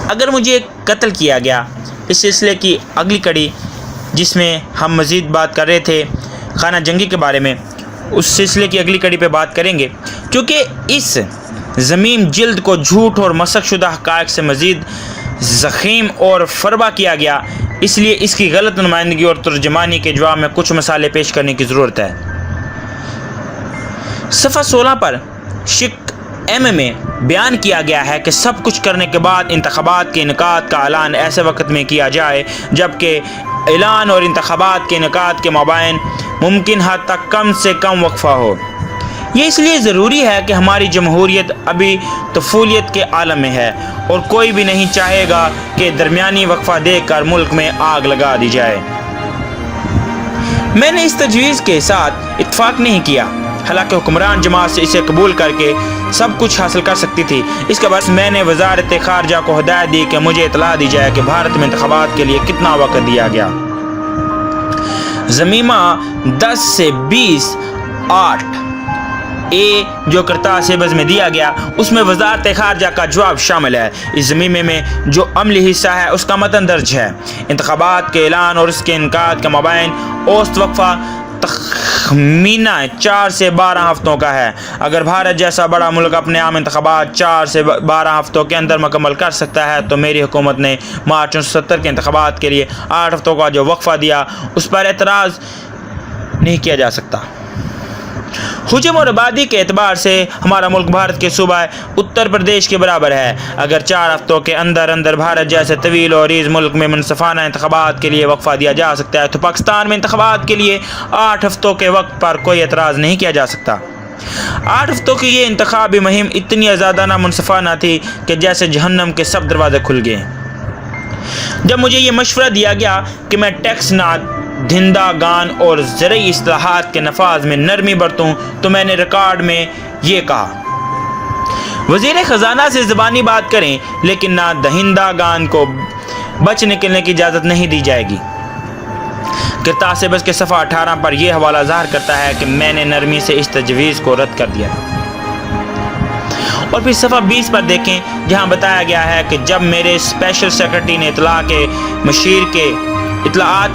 اگر مجھے قتل کیا گیا، اس سلسلے کی اگلی کڑی جس میں ہم مزید بات کر رہے تھے خانہ جنگی کے بارے میں، اس سلسلے کی اگلی کڑی پہ بات کریں گے، کیونکہ اس ضمیم جلد کو جھوٹ اور مسخ شدہ حقائق سے مزید ضخیم اور فربا کیا گیا، اس لیے اس کی غلط نمائندگی اور ترجمانی کے جواب میں کچھ مسائل پیش کرنے کی ضرورت ہے۔ صفحہ 16 پر شق ایم میں بیان کیا گیا ہے کہ سب کچھ کرنے کے بعد انتخابات کے انعقاد کا اعلان ایسے وقت میں کیا جائے جبکہ اعلان اور انتخابات کے انعقاد کے مابین ممکن حد تک کم سے کم وقفہ ہو۔ یہ اس لیے ضروری ہے کہ ہماری جمہوریت ابھی طفولیت کے عالم میں ہے اور کوئی بھی نہیں چاہے گا کہ درمیانی وقفہ دے کر ملک میں آگ لگا دی جائے۔ میں نے اس تجویز کے ساتھ اتفاق نہیں کیا، حالانکہ حکمران جماعت سے اسے قبول کر کے سب کچھ حاصل کر سکتی تھی۔ اس کے بعد میں نے وزارت خارجہ کو ہدایت دی کہ مجھے اطلاع دی جائے کہ بھارت میں انتخابات کے لیے کتنا وقت دیا گیا۔ ضمیمہ 10 سے 20/8 اے جو کرتاس ایبز میں دیا گیا، اس میں وزارت خارجہ کا جواب شامل ہے۔ اس ضمیمے میں جو عملی حصہ ہے اس کا متن درج ہے۔ انتخابات کے اعلان اور اس کے انعقاد کے مابین اوسط وقفہ تخمینہ 4 سے 12 ہفتوں کا ہے۔ اگر بھارت جیسا بڑا ملک اپنے عام انتخابات 4 سے 12 ہفتوں کے اندر مکمل کر سکتا ہے تو میری حکومت نے مارچ 1970 کے انتخابات کے لیے 8 ہفتوں کا جو وقفہ دیا اس پر اعتراض نہیں کیا جا سکتا۔ حجم اور آبادی کے اعتبار سے ہمارا ملک بھارت کے صوبہ اتر پردیش کے برابر ہے۔ اگر 4 ہفتوں کے اندر بھارت جیسے طویل اور عریض ملک میں منصفانہ انتخابات کے لیے وقفہ دیا جا سکتا ہے تو پاکستان میں انتخابات کے لیے 8 ہفتوں کے وقت پر کوئی اعتراض نہیں کیا جا سکتا۔ 8 ہفتوں کی یہ انتخابی مہم اتنی آزادانہ منصفانہ تھی کہ جیسے جہنم کے سب دروازے کھل گئے۔ جب مجھے یہ مشورہ دیا گیا کہ میں ٹیکس دہندہ گان اور زرعی اصلاحات کے نفاذ میں نرمی برتوں تو میں نے ریکارڈ میں یہ کہا، وزیر خزانہ سے زبانی بات کریں لیکن نہ دہندہ گان کو بچ نکلنے کی اجازت نہیں دی جائے گی۔ کرتاس ایبز کے صفحہ 18 پر یہ حوالہ ظاہر کرتا ہے کہ میں نے نرمی سے اس تجویز کو رد کر دیا۔ اور پھر صفحہ 20 پر دیکھیں جہاں بتایا گیا ہے کہ جب میرے اسپیشل سیکرٹری نے اطلاعات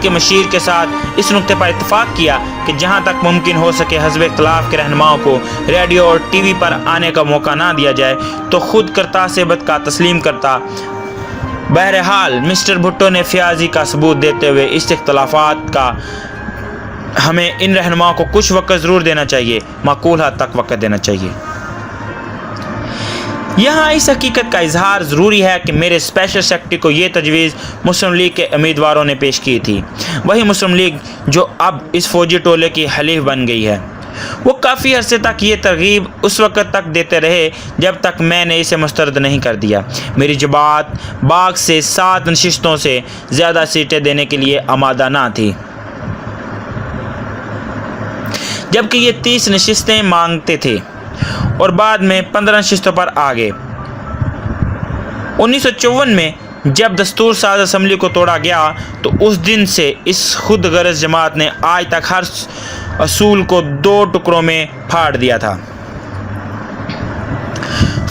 کے مشیر کے ساتھ اس نقطے پر اتفاق کیا کہ جہاں تک ممکن ہو سکے حزب اختلاف کے رہنماؤں کو ریڈیو اور ٹی وی پر آنے کا موقع نہ دیا جائے تو خود کرتاس ایبز کا تسلیم کرتا۔ بہرحال مسٹر بھٹو نے فیاضی کا ثبوت دیتے ہوئے اس اختلافات کا ہمیں ان رہنماؤں کو کچھ وقت ضرور دینا چاہیے، معقول حد تک وقت دینا چاہیے۔ یہاں اس حقیقت کا اظہار ضروری ہے کہ میرے اسپیشل سیکرٹری کو یہ تجویز مسلم لیگ کے امیدواروں نے پیش کی تھی، وہی مسلم لیگ جو اب اس فوجی ٹولے کی حلیف بن گئی ہے۔ وہ کافی عرصے تک یہ ترغیب اس وقت تک دیتے رہے جب تک میں نے اسے مسترد نہیں کر دیا۔ میری جماعت باغ سے 7 نشستوں سے زیادہ سیٹیں دینے کے لیے آمادہ نہ تھی، جبکہ یہ 30 نشستیں مانگتے تھے اور بعد میں 15 نشستوں پر آ گئے۔ 1954 میں جب دستور ساز اسمبلی کو توڑا گیا تو اس دن سے اس خود غرض جماعت نے آج تک ہر اصول کو 2 ٹکڑوں میں پھاڑ دیا تھا۔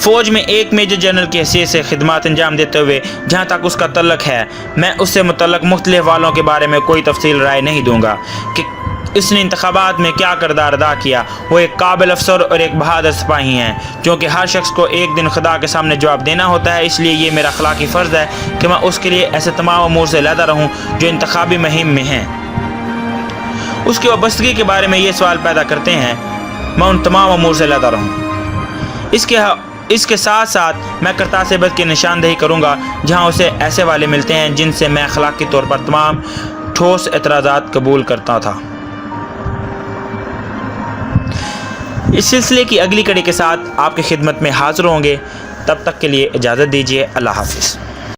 فوج میں ایک میجر جنرل کی حیثیت سے خدمات انجام دیتے ہوئے جہاں تک اس کا تعلق ہے میں اس سے متعلق مختلف حوالوں کے بارے میں کوئی تفصیل رائے نہیں دوں گا کہ اس نے انتخابات میں کیا کردار ادا کیا۔ وہ ایک قابل افسر اور ایک بہادر سپاہی ہیں، کیونکہ ہر شخص کو ایک دن خدا کے سامنے جواب دینا ہوتا ہے، اس لیے یہ میرا اخلاقی فرض ہے کہ میں اس کے لیے ایسے تمام امور سے علیحدہ رہوں جو انتخابی مہم میں ہیں۔ اس کی وابستگی کے بارے میں یہ سوال پیدا کرتے ہیں، میں ان تمام امور سے علیحدہ رہوں۔ اس کے ساتھ ساتھ میں کرتاس ایبز کی نشاندہی کروں گا جہاں اسے ایسے والے ملتے ہیں جن سے میں اخلاقی طور پر تمام ٹھوس اعتراضات قبول کرتا تھا۔ اس سلسلے کی اگلی کڑی کے ساتھ آپ کی خدمت میں حاضر ہوں گے، تب تک کے لیے اجازت دیجیے۔ اللہ حافظ۔